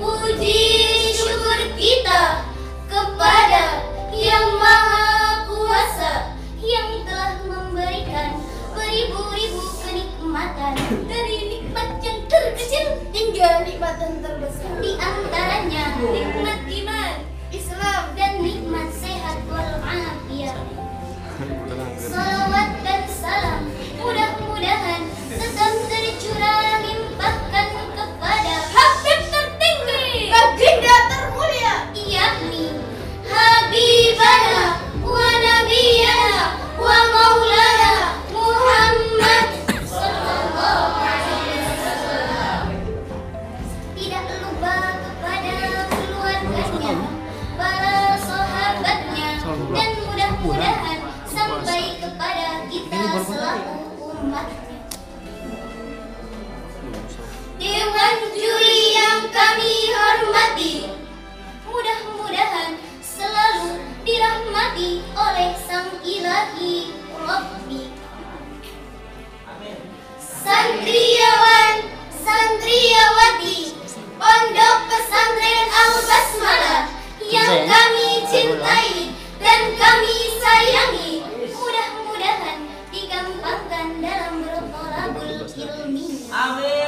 Puji syukur kita kepada Yang Maha Kuasa yang telah memberikan beribu-ribu kenikmatan. Dari nikmat yang terkecil hingga nikmat yang terbesar. Di antaranya nikmat iman, Islam, dan nikmat sehat walafiat. Salawat dan salam mudah-mudahan tetap tercurah limpahkan kepada Habib tertinggi, baginda termulia, yakni Habibana wa Nabiyana wa Maulana Muhammad sallallahu alaihi wasallam. Tidak lupa kepada keluarganya, para sahabatnya, dan mudah-mudahan sampai kepada kita selaku umatnya. Dewan juri yang kami hormati, mudah-mudahan selalu dirahmati oleh Sang Ilahi Rabbi. Santriawan, santriawati Pondok Pesantren Al-Basmalah yang kami cintai dan kami sayangi, mudah-mudahan digampangkan dalam bertolabul ilmi. Amin.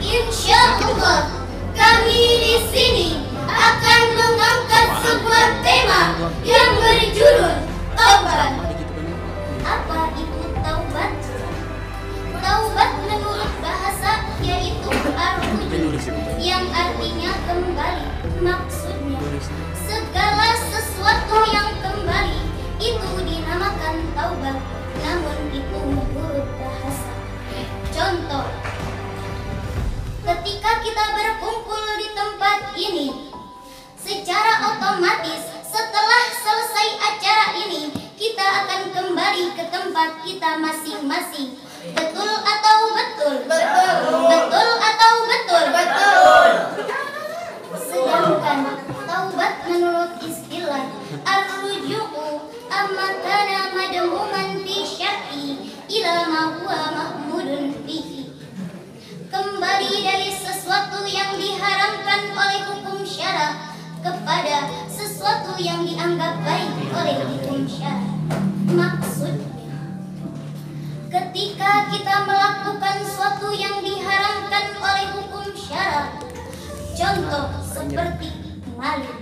Insya Allah kami di sini akan mengangkat sebuah tema yang berjudul taubat. Apa itu taubat? Taubat menurut bahasa yaitu ar-ruju, yang artinya kembali. Maksudnya segala sesuatu yang kembali itu dinamakan taubat, namun itu menurut bahasa. Contoh, ketika kita berkumpul di tempat ini, secara otomatis setelah selesai acara ini kita akan kembali ke tempat kita masing-masing. Betul atau betul? Betul. Betul atau betul? Betul. Sedangkan taubat menurut istilah ar-ruju'u amma kana madmuman fi syar'i ila ma huwa mahmudun fihi. Kembali dari sesuatu yang diharamkan oleh hukum syara kepada sesuatu yang dianggap baik oleh hukum syara. Maksudnya, ketika kita melakukan sesuatu yang diharamkan oleh hukum syara, contoh seperti maling.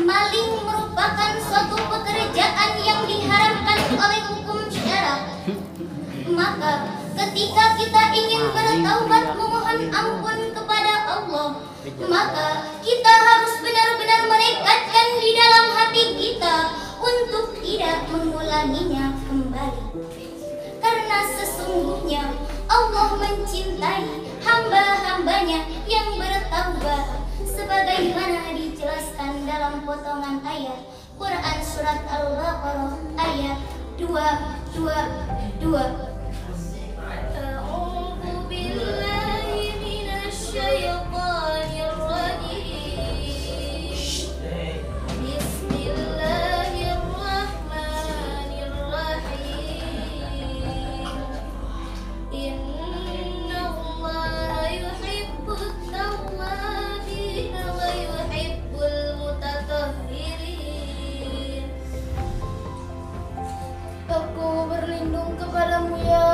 Maling merupakan suatu pekerjaan yang diharamkan oleh hukum syara. Maka ketika kita ingin bertaubat memohon ampun kepada Allah, maka kita harus benar-benar menekadkan di dalam hati kita untuk tidak mengulanginya kembali. Karena sesungguhnya Allah mencintai hamba-hambanya yang bertaubat, sebagaimana dijelaskan dalam potongan ayat Quran Surat Al-Baqarah ayat 222. A'udzu billahi minasy syaithanir rajim. Bismillahirrahmanirrahim. Innallaha yuhibbut tawwabin wa yuhibbul mutatahhirin. Aku berlindung kepadamu ya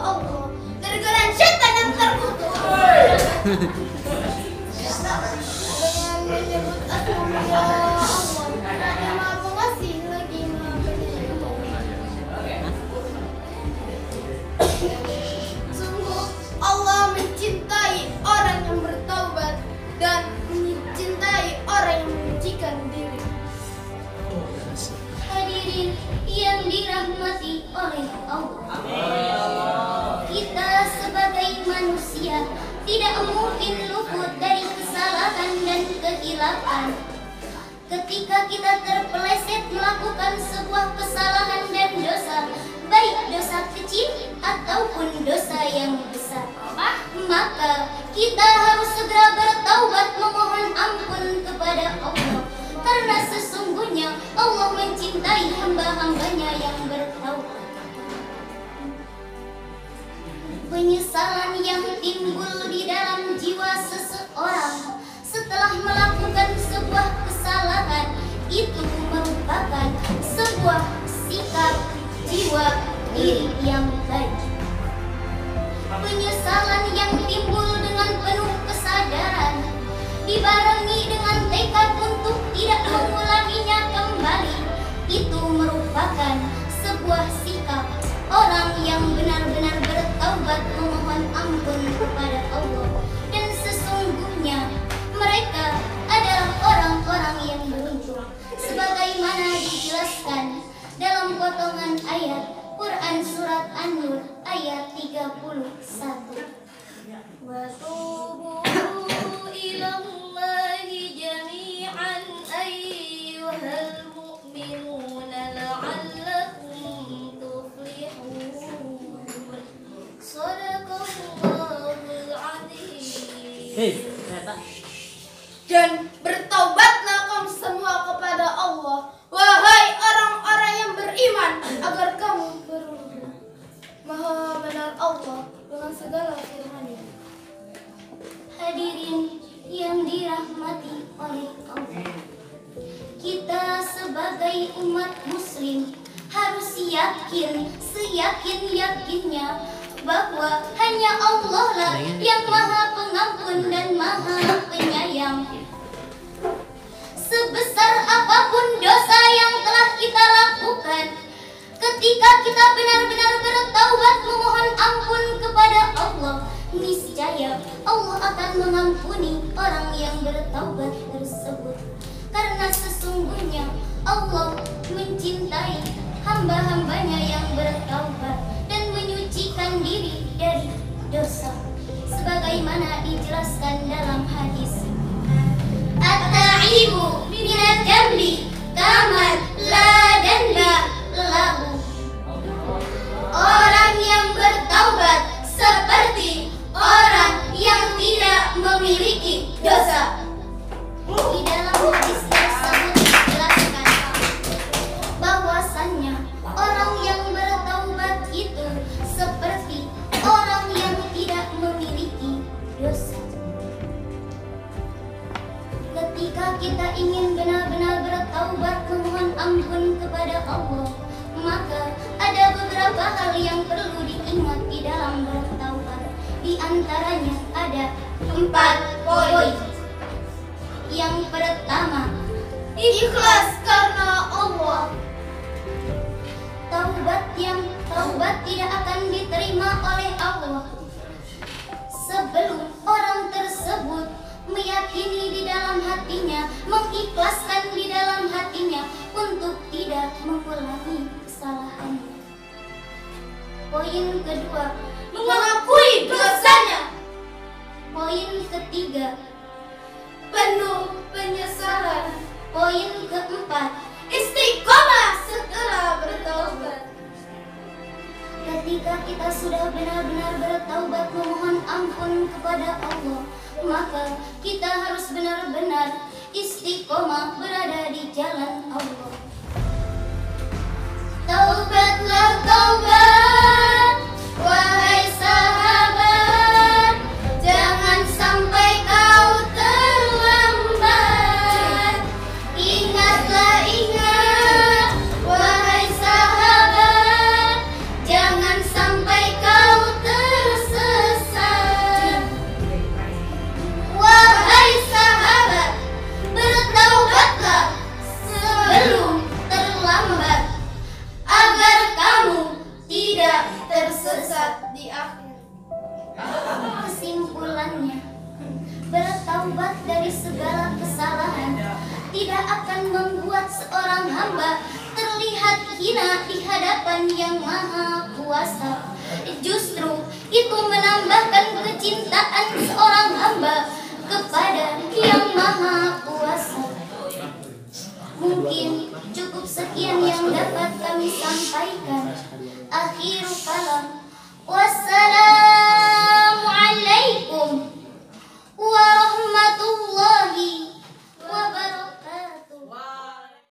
Allah dari godaan syaitan yang terkutuk. Dengan menyebut asmamu ya Allah, yang Maha Pengasih lagi Maha Penyayang. Sungguh Allah mencintai orang yang bertaubat dan mencintai orang yang menyucikan diri. Hadirin yang dirahmati oleh Allah, kita sebagai manusia tidak mungkin luput dari kesalahan dan kehilapan. Ketika kita terpeleset melakukan sebuah kesalahan dan dosa, baik dosa kecil ataupun dosa yang besar, maka kita harus segera bertaubat memohon ampun kepada Allah. Karena sesungguhnya Allah mencintai hamba-hambanya yang bertaubat. Penyesalan yang timbul di dalam jiwa seseorang setelah melakukan sebuah kesalahan itu merupakan sebuah sikap jiwa diri yang baik. Penyesalan yang timbul dengan penuh kesadaran dibarengi dengan tekad untuk tidak mengulanginya kembali itu merupakan sebuah sikap orang yang benar-benar bertaubat memohon ampun kepada Allah, dan sesungguhnya mereka adalah orang-orang yang beruntung sebagaimana dijelaskan dalam potongan ayat Quran surat An-Nur ayat 31. Wa tubu ilallahi jami'an ayyuhal mu'minuna la'allakum tuflihun. Shadaqallahul azim. Dan bertaubatlah kamu semua kepada Allah, wahai orang-orang yang beriman, agar kamu berubah. Maha benar Allah dengan segala firman-Nya. Hadirin yang dirahmati oleh Allah, kita sebagai umat muslim harus yakin seyakin-yakinnya bahwa hanya Allah lah yang maha pengampun dan maha penyayang. Sebesar apapun dosa yang telah kita lakukan, ketika kita benar-benar bertaubat memohon ampun kepada Allah, niscaya Allah akan mengampuni orang yang bertaubat tersebut. Karena sesungguhnya Allah mencintai hamba-hambanya yang bertaubat dan menyucikan diri dari dosa, sebagaimana dijelaskan dalam hadis, at-ta'ibu minad dambi kaman la danba lahu. Orang yang bertaubat seperti orang yang tidak memiliki dosa. Di dalam hadis tersebut dijelaskan bahwasannya orang yang bertaubat itu seperti orang yang tidak memiliki dosa. Ketika kita ingin benar-benar bertaubat memohon ampun kepada Allah, maka ada beberapa hal yang perlu diingat di dalam bertaubat. Di antaranya ada 4 poin. Yang pertama, Ikhlas karena Allah. Taubat tidak akan diterima oleh Allah sebelum orang tersebut meyakini di dalam hatinya, mengikhlaskan di dalam hatinya untuk tidak mengulangi kesalahannya. Poin kedua, Mengakui dosanya. Poin ketiga, Penuh penyesalan. poin keempat, Istiqomah setelah bertaubat. ketika kita sudah benar-benar bertaubat memohon ampun kepada Allah, maka kita harus benar-benar istiqomah berada di jalan Allah. Taubatlah taubat, wahai sahabat, jangan sampai kau terlambat. Ingatlah ingat, wahai sahabat, jangan sampai kau tersesat. Wahai sahabat, bertaubatlah sebelum terlambat, agar kamu tidak Tersesat di akhir. Kesimpulannya, bertaubat dari segala kesalahan tidak akan membuat seorang hamba terlihat hina di hadapan Yang Maha Kuasa. Justru itu menambahkan kecintaan seorang hamba kepada Yang Maha Kuasa. Mungkin cukup sekian yang dapat kami sampaikan. Akhirul kalam. Wassalam.